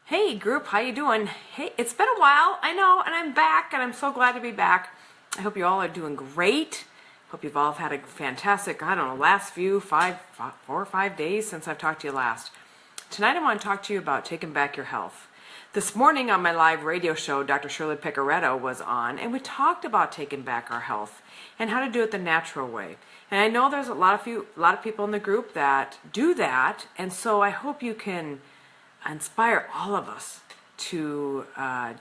Hey group, how you doing? Hey, it's been a while, I know, and I'm back, and I'm so glad to be back. I hope you all are doing great. Hope you've all had a fantastic, last 4 or 5 days since I've talked to you last. Tonight I want to talk to you about taking back your health. This morning on my live radio show, Dr. Shirley Picaretto was on, and we talked about taking back our health and how to do it the natural way. And I know there's a lot of people in the group that do that, and so I hope you can inspire all of us to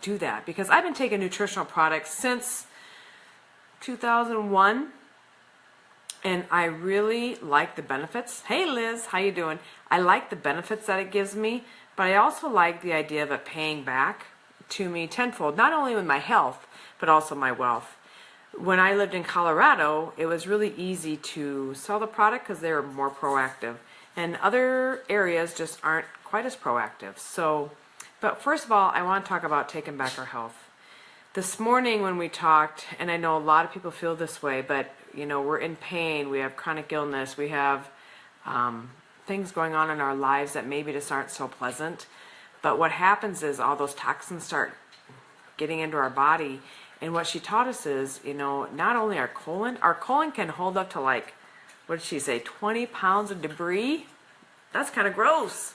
do that, because I've been taking nutritional products since 2001 and I really like the benefits. Hey Liz, how you doing? I like the benefits that it gives me, but I also like the idea of it paying back to me tenfold, not only with my health but also my wealth. When I lived in Colorado, it was really easy to sell the product because they were more proactive, and other areas just aren't quite as proactive. So, but first of all, I want to talk about taking back our health. This morning when we talked, and I know a lot of people feel this way, but we're in pain, we have chronic illness, we have things going on in our lives that maybe just aren't so pleasant. But what happens is all those toxins start getting into our body. And what she taught us is, not only our colon can hold up to, like, what did she say, 20 pounds of debris? That's kind of gross.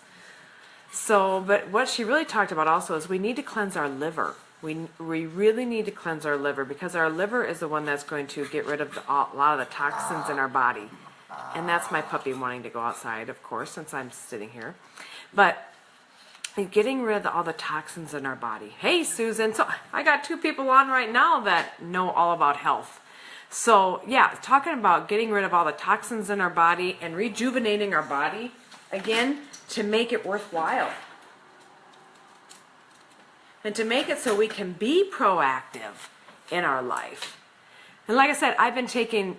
So, but what she really talked about also is we need to cleanse our liver. We really need to cleanse our liver, because our liver is the one that's going to get rid of a lot of the toxins in our body. And that's my puppy wanting to go outside, of course, since I'm sitting here. But getting rid of all the toxins in our body. Hey Susan, so I got 2 people on right now that know all about health. So yeah, talking about getting rid of all the toxins in our body and rejuvenating our body again to make it worthwhile. And to make it so we can be proactive in our life. And like I said, I've been taking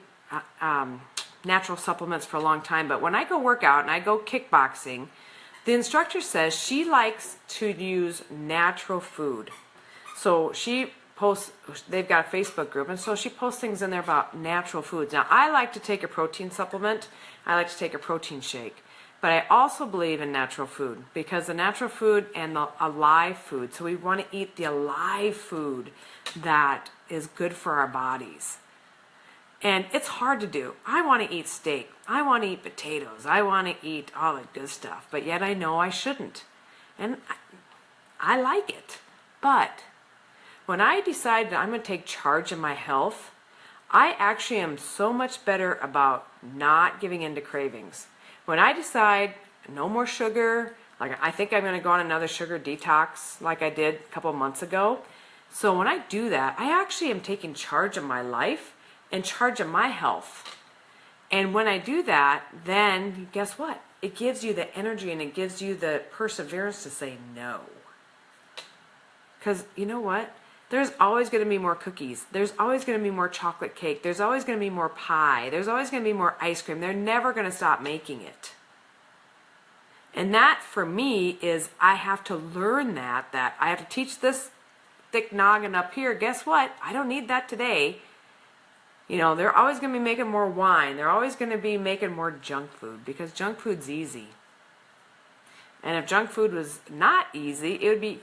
natural supplements for a long time, but when I go work out and I go kickboxing, the instructor says she likes to use natural food. So she posts, they've got a Facebook group, and so she posts things in there about natural foods. Now, I like to take a protein supplement. I like to take a protein shake. But I also believe in natural food, because the natural food and the alive food, so we want to eat the alive food that is good for our bodies. And it's hard to do. I want to eat steak. I want to eat potatoes. I want to eat all the good stuff. But yet I know I shouldn't. And I like it. But when I decide that I'm going to take charge of my health, I actually am so much better about not giving in to cravings. When I decide no more sugar, like I think I'm going to go on another sugar detox like I did a couple of months ago. So when I do that, I actually am taking charge of my life, in charge of my health. And when I do that, then guess what? It gives you the energy and it gives you the perseverance to say no. Because you know what? There's always going to be more cookies. There's always going to be more chocolate cake. There's always going to be more pie. There's always going to be more ice cream. They're never going to stop making it. And that for me is, I have to learn that I have to teach this thick noggin up here. Guess what? I don't need that today. They're always going to be making more wine. They're always going to be making more junk food, because junk food's easy. And if junk food was not easy, it would be,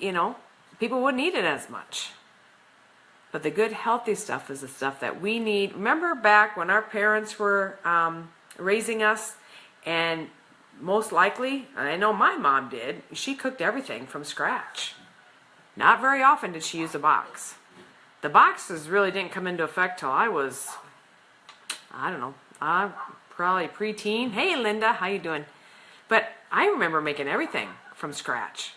people wouldn't eat it as much. But the good, healthy stuff is the stuff that we need. Remember back when our parents were raising us, and most likely, and I know my mom did, she cooked everything from scratch. Not very often did she use a box. The boxes really didn't come into effect till I was, probably preteen. Hey Linda, how you doing? But I remember making everything from scratch.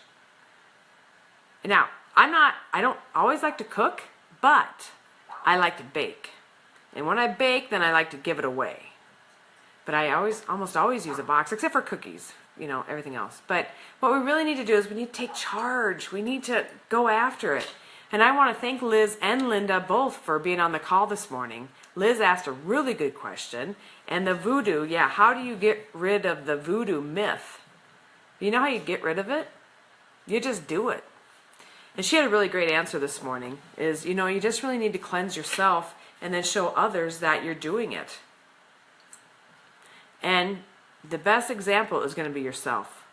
Now, I don't always like to cook, but I like to bake. And when I bake, then I like to give it away. But I almost always use a box, except for cookies, everything else. But what we really need to do is we need to take charge. We need to go after it. And I want to thank Liz and Linda both for being on the call this morning. Liz asked a really good question. And the voodoo, yeah, how do you get rid of the voodoo myth? You know how you get rid of it? You just do it. And she had a really great answer this morning, is, you just really need to cleanse yourself and then show others that you're doing it. And the best example is going to be yourself.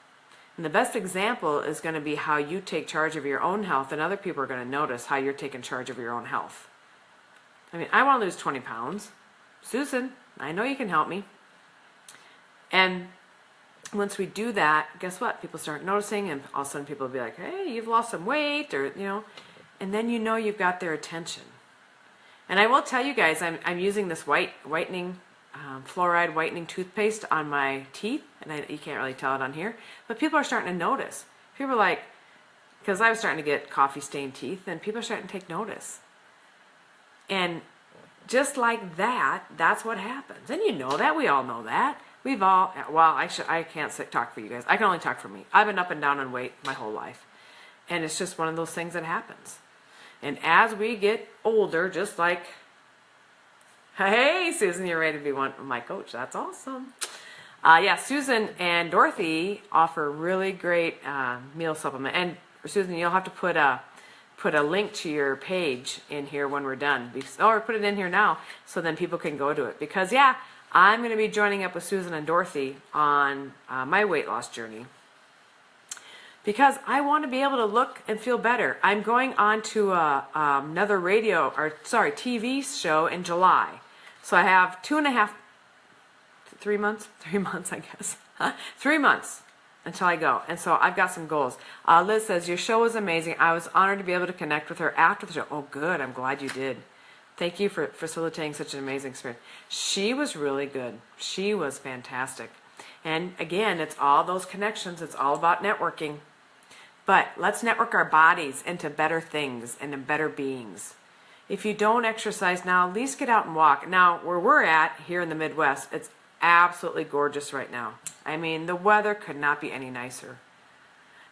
And the best example is going to be how you take charge of your own health, and other people are going to notice how you're taking charge of your own health. I mean, I want to lose 20 pounds. Susan, I know you can help me. And once we do that, guess what? People start noticing, and all of a sudden people will be like, hey, you've lost some weight, or, and then you've got their attention. And I will tell you guys, I'm using this whitening, fluoride whitening toothpaste on my teeth, and you can't really tell it on here, but people are starting to notice. People are like, because I was starting to get coffee stained teeth, and people are starting to take notice. And just like that, that's what happens. And you know that, we all know that. We've all, well, I can't talk for you guys. I can only talk for me. I've been up and down on weight my whole life. And it's just one of those things that happens. And as we get older, just like, hey, Susan, you're ready to be my coach. That's awesome. Yeah, Susan and Dorothy offer really great meal supplement. And Susan, you'll have to put a link to your page in here when we're done. Or put it in here now so then people can go to it. Because, yeah, I'm going to be joining up with Susan and Dorothy on my weight loss journey. Because I want to be able to look and feel better. I'm going on to another TV show in July. So I have 3 months, I guess. 3 months until I go. And so I've got some goals. Liz says, your show was amazing. I was honored to be able to connect with her after the show. Oh, good. I'm glad you did. Thank you for facilitating such an amazing experience. She was really good. She was fantastic. And again, it's all those connections. It's all about networking. But let's network our bodies into better things and into better beings. If you don't exercise now, at least get out and walk. Now, where we're at here in the Midwest, it's absolutely gorgeous right now. I mean, the weather could not be any nicer.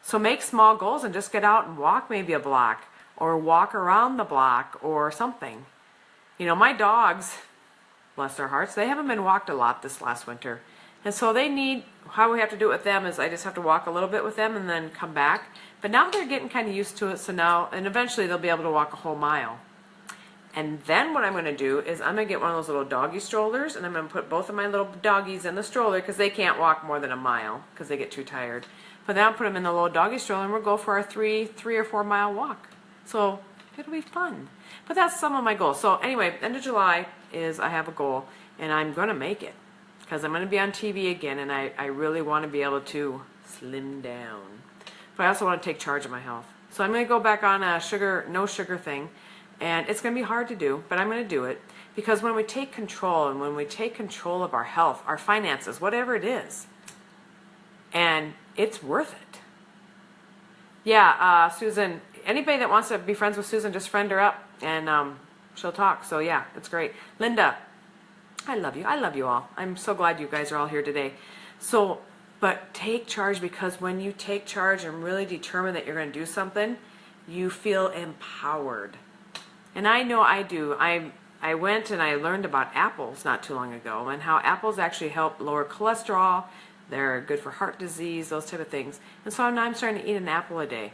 So make small goals and just get out and walk maybe a block, or walk around the block or something. My dogs, bless their hearts, they haven't been walked a lot this last winter. And so how we have to do it with them is I just have to walk a little bit with them and then come back. But now they're getting kind of used to it, so now, and eventually they'll be able to walk a whole mile. And then what I'm going to do is I'm going to get one of those little doggy strollers, and I'm going to put both of my little doggies in the stroller because they can't walk more than a mile because they get too tired. But then I'll put them in the little doggy stroller and we'll go for our 3 or 4 mile walk. So it'll be fun. But that's some of my goals. So anyway, end of July is I have a goal, and I'm going to make it because I'm going to be on TV again, and I really want to be able to slim down. But I also want to take charge of my health. So I'm going to go back on a no sugar thing. And it's going to be hard to do, but I'm going to do it. Because when we take control, and when we take control of our health, our finances, whatever it is, and it's worth it. Yeah, Susan, anybody that wants to be friends with Susan, just friend her up, and she'll talk. So yeah, it's great. Linda, I love you. I love you all. I'm so glad you guys are all here today. So, but take charge, because when you take charge and really determine that you're going to do something, you feel empowered. And I know I do. I went and I learned about apples not too long ago, and how apples actually help lower cholesterol. They're good for heart disease, those type of things. And so now I'm starting to eat an apple a day.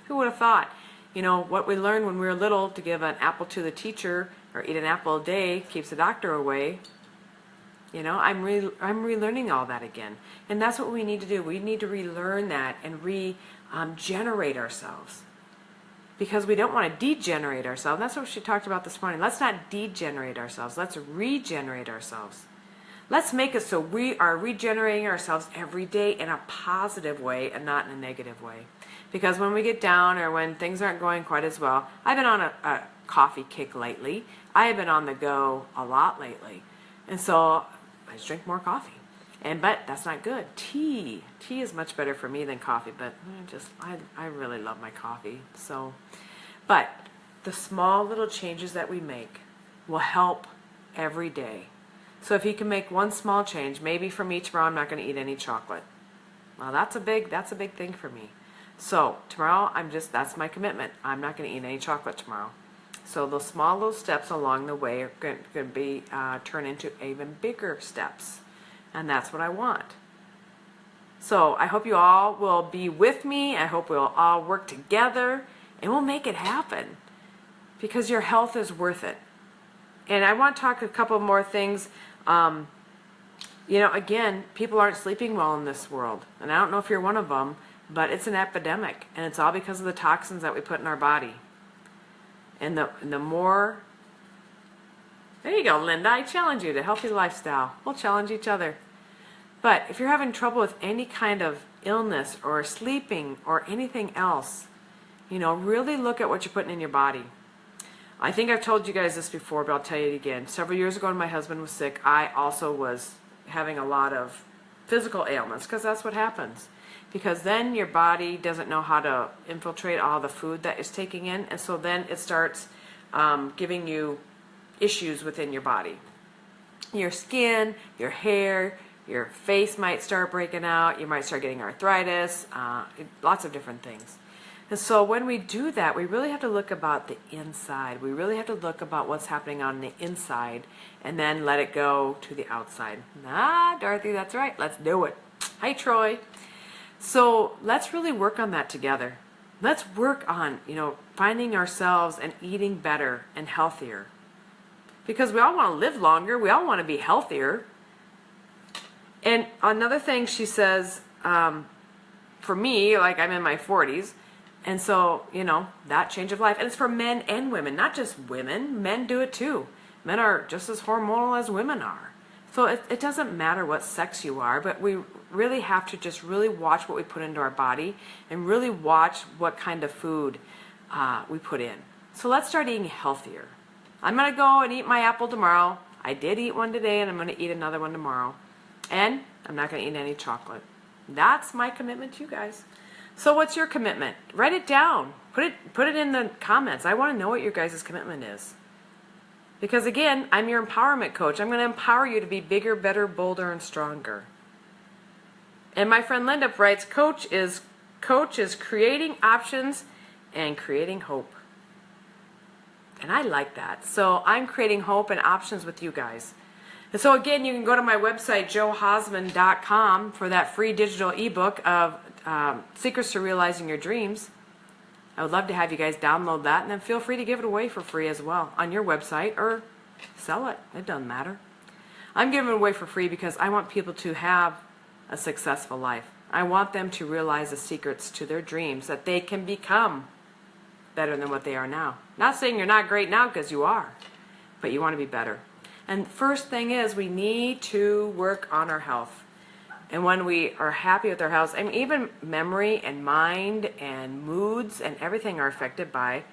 Who would have thought? What we learned when we were little, to give an apple to the teacher or eat an apple a day keeps the doctor away. I'm relearning all that again. And that's what we need to do. We need to relearn that and regenerate ourselves. Because we don't want to degenerate ourselves. That's what she talked about this morning. Let's not degenerate ourselves. Let's regenerate ourselves. Let's make it so we are regenerating ourselves every day in a positive way and not in a negative way. Because when we get down, or when things aren't going quite as well, I've been on a coffee kick lately. I have been on the go a lot lately. And so I just drink more coffee. But that's not good. Tea is much better for me than coffee, but I really love my coffee. So, but the small little changes that we make will help every day. So if you can make one small change, maybe for me tomorrow I'm not going to eat any chocolate. Well, that's a big thing for me. So tomorrow that's my commitment. I'm not going to eat any chocolate tomorrow. So those small little steps along the way are going to be turn into even bigger steps. And that's what I want. So I hope you all will be with me. I hope we'll all work together, and we'll make it happen, because your health is worth it. And I want to talk a couple more things. you know, again, people aren't sleeping well in this world. And I don't know if you're one of them, but it's an epidemic. And it's all because of the toxins that we put in our body. And the more... There you go, Linda. I challenge you to healthy lifestyle. We'll challenge each other. But if you're having trouble with any kind of illness or sleeping or anything else, you know, really look at what you're putting in your body. I think I've told you guys this before, but I'll tell you it again. Several years ago when my husband was sick, I also was having a lot of physical ailments, because that's what happens. Because then your body doesn't know how to infiltrate all the food that it's taking in, and so then it starts giving you issues within your body. Your skin, your hair, your face might start breaking out, you might start getting arthritis, lots of different things. And so when we do that, we really have to look about the inside. We really have to look about what's happening on the inside and then let it go to the outside. Ah, Dorothy, that's right. Let's do it. Hi, Troy. So let's really work on that together. Let's work on, you know, finding ourselves and eating better and healthier. Because we all want to live longer. We all want to be healthier. And another thing she says, for me, like I'm in my 40s, and so, you know, that change of life. And it's for men and women, not just women. Men do it too. Men are just as hormonal as women are. So it doesn't matter what sex you are, but we really have to just really watch what we put into our body and really watch what kind of food we put in. So let's start eating healthier. I'm going to go and eat my apple tomorrow. I did eat one today, and I'm going to eat another one tomorrow. And I'm not going to eat any chocolate. That's my commitment to you guys. So what's your commitment? Write it down. Put it in the comments. I want to know what your guys' commitment is. Because again, I'm your empowerment coach. I'm going to empower you to be bigger, better, bolder, and stronger. And my friend Linda writes, Coach is creating options and creating hope. And I like that. So I'm creating hope and options with you guys. And so again, you can go to my website, johausman.com, for that free digital ebook of Secrets to Realizing Your Dreams. I would love to have you guys download that, and then feel free to give it away for free as well on your website, or sell it. It doesn't matter. I'm giving it away for free because I want people to have a successful life. I want them to realize the secrets to their dreams, that they can become better than what they are now. Not saying you're not great now, because you are, but you want to be better. And first thing is, we need to work on our health. And when we are happy with our health, I mean, even memory and mind and moods and everything are affected by,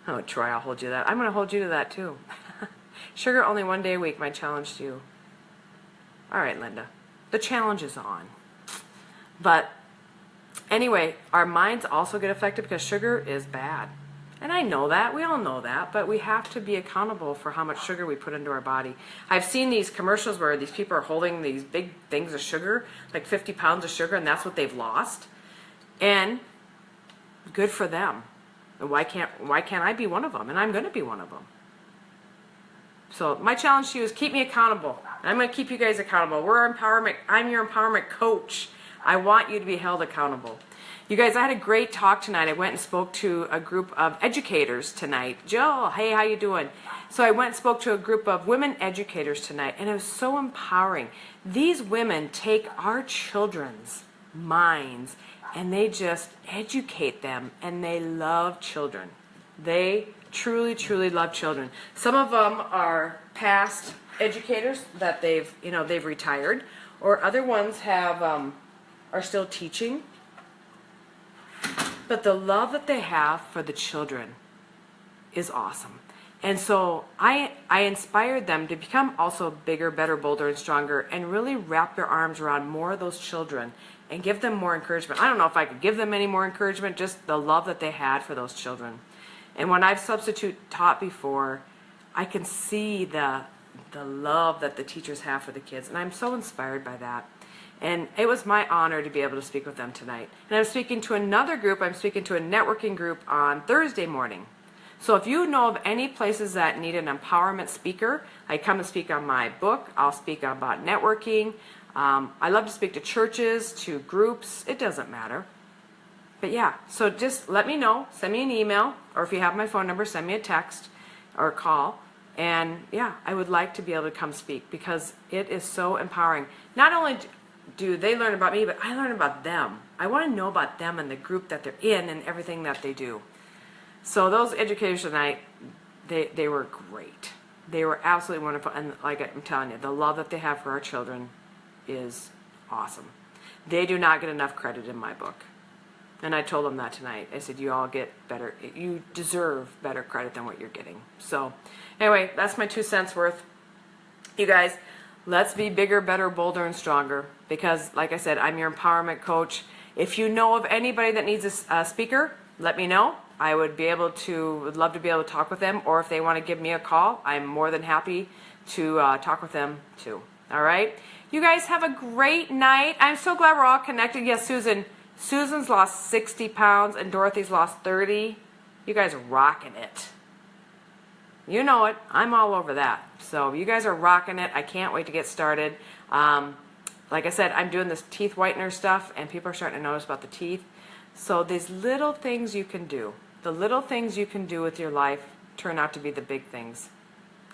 oh, Troy, I'll hold you to that. I'm going to hold you to that too. Sugar only one day a week, my challenge to you. All right, Linda, the challenge is on. But anyway, our minds also get affected because sugar is bad. And I know that, we all know that, but we have to be accountable for how much sugar we put into our body. I've seen these commercials where these people are holding these big things of sugar, like 50 pounds of sugar, and that's what they've lost. And good for them. And why can't I be one of them? And I'm going to be one of them. So my challenge to you is keep me accountable. I'm going to keep you guys accountable. I'm your empowerment coach. I want you to be held accountable. You guys, I had a great talk tonight. I went and spoke to a group of educators tonight. Jill, hey, how you doing? So I went and spoke to a group of women educators tonight, and it was so empowering. These women take our children's minds and they just educate them, and they love children. They truly, truly love children. Some of them are past educators that they've retired, or other ones are still teaching. But the love that they have for the children is awesome. And so I inspired them to become also bigger, better, bolder, and stronger, and really wrap their arms around more of those children and give them more encouragement. I don't know if I could give them any more encouragement, just the love that they had for those children. And when I've substitute taught before, I can see the love that the teachers have for the kids, and I'm so inspired by that. And it was my honor to be able to speak with them tonight. And I'm speaking to another group. I'm speaking to a networking group on Thursday morning. So if you know of any places that need an empowerment speaker, I come and speak on my book. I'll speak about networking. I love to speak to churches, to groups. It doesn't matter. But yeah, so just let me know. Send me an email, or if you have my phone number, send me a text or a call. And yeah, I would like to be able to come speak because it is so empowering. Not only do they learn about me, but I learn about them. I want to know about them and the group that they're in and everything that they do. So those educators tonight, they were great. They were absolutely wonderful. And like I'm telling you, the love that they have for our children is awesome. They do not get enough credit in my book. And I told them that tonight. I said, you all get better, you deserve better credit than what you're getting. So anyway, that's my 2 cents worth. You guys, let's be bigger, better, bolder, and stronger. Because like I said, I'm your empowerment coach. If you know of anybody that needs a speaker, let me know. I would love to be able to talk with them. Or if they want to give me a call, I'm more than happy to talk with them too. All right? You guys have a great night. I'm so glad we're all connected. Yes, Susan's lost 60 pounds and Dorothy's lost 30. You guys are rocking it. You know it. I'm all over that. So you guys are rocking it. I can't wait to get started. Like I said, I'm doing this teeth whitener stuff and people are starting to notice about the teeth. So these little things you can do, the little things you can do with your life turn out to be the big things.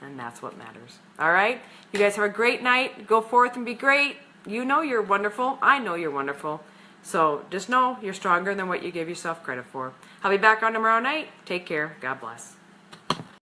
And that's what matters. All right? You guys have a great night. Go forth and be great. You know you're wonderful. I know you're wonderful. So just know you're stronger than what you give yourself credit for. I'll be back on tomorrow night. Take care. God bless.